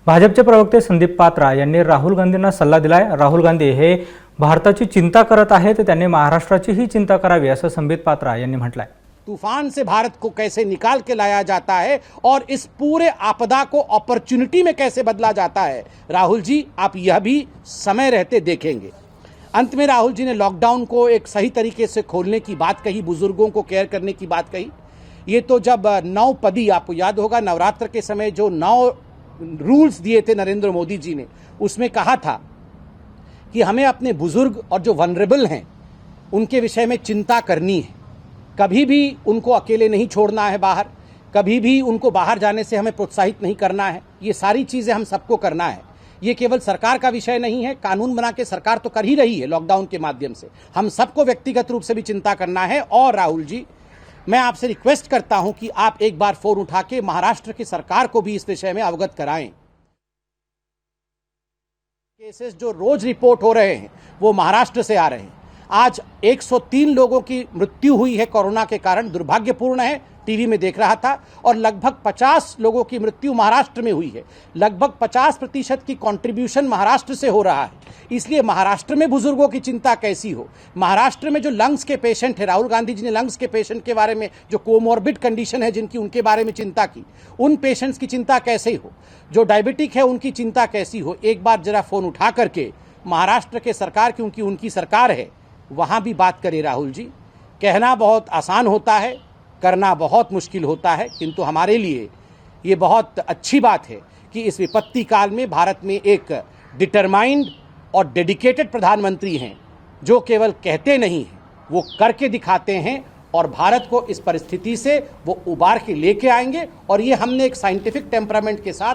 भाजपचे प्रवक्ते संदीप पात्रा यांनी राहुल गांधींना सल्ला दिलाय। राहुल गांधी हे भारताची चिंता करत आहेत, त्यांनी महाराष्ट्राचीही चिंता करावी असं संदीप पात्रा यांनी म्हटलंय। तूफान से भारत को कैसे निकाल के लाया जाता है और इस पूरे आपदा को अपॉर्चुनिटी में कैसे बदला जाता है, राहुल जी आप यह भी समय रहते देखेंगे। अंत में राहुल जी ने लॉकडाउन को एक सही तरीके से खोलने की बात कही, बुजुर्गों को केयर करने की बात कही। ये तो जब 9 पदी, आपको याद होगा नवरात्र के समय जो 9 रूल्स दिए थे नरेंद्र मोदी जी ने, उसमें कहा था कि हमें अपने बुजुर्ग और जो वनरेबल हैं उनके विषय में चिंता करनी है। कभी भी उनको अकेले नहीं छोड़ना है बाहर, कभी भी उनको बाहर जाने से हमें प्रोत्साहित नहीं करना है। ये सारी चीज़ें हम सबको करना है। ये केवल सरकार का विषय नहीं है, कानून बना के सरकार तो कर ही रही है लॉकडाउन के माध्यम से, हम सबको व्यक्तिगत रूप से भी चिंता करना है। और राहुल जी, मैं आपसे रिक्वेस्ट करता हूं कि आप एक बार फोन उठा के महाराष्ट्र की सरकार को भी इस विषय में अवगत कराएं। केसेस जो रोज रिपोर्ट हो रहे हैं वो महाराष्ट्र से आ रहे हैं। आज 103 लोगों की मृत्यु हुई है कोरोना के कारण, दुर्भाग्यपूर्ण है, टीवी में देख रहा था। और लगभग 50 लोगों की मृत्यु महाराष्ट्र में हुई है। लगभग 50% की कंट्रीब्यूशन महाराष्ट्र से हो रहा है। इसलिए महाराष्ट्र में बुजुर्गों की चिंता कैसी हो, महाराष्ट्र में जो लंग्स के पेशेंट है, राहुल गांधी जी ने लंग्स के पेशेंट के बारे में, जो कोमॉर्बिड कंडीशन है जिनकी, उनके बारे में चिंता की, उन पेशेंट्स की चिंता कैसे हो, जो डायबिटिक है उनकी चिंता कैसी हो। एक बार जरा फोन उठा करके महाराष्ट्र के सरकार, क्योंकि उनकी सरकार है, वहां भी बात करें राहुल जी। कहना बहुत आसान होता है, करना बहुत मुश्किल होता है, किंतु हमारे लिए ये बहुत अच्छी बात है कि इस विपत्ति काल में भारत में एक डिटरमाइंड और डेडिकेटेड प्रधानमंत्री हैं, जो केवल कहते नहीं हैं, वो करके दिखाते हैं और भारत को इस परिस्थिति से वो उबार के लेके आएंगे। और ये हमने एक साइंटिफिक टेम्परामेंट के साथ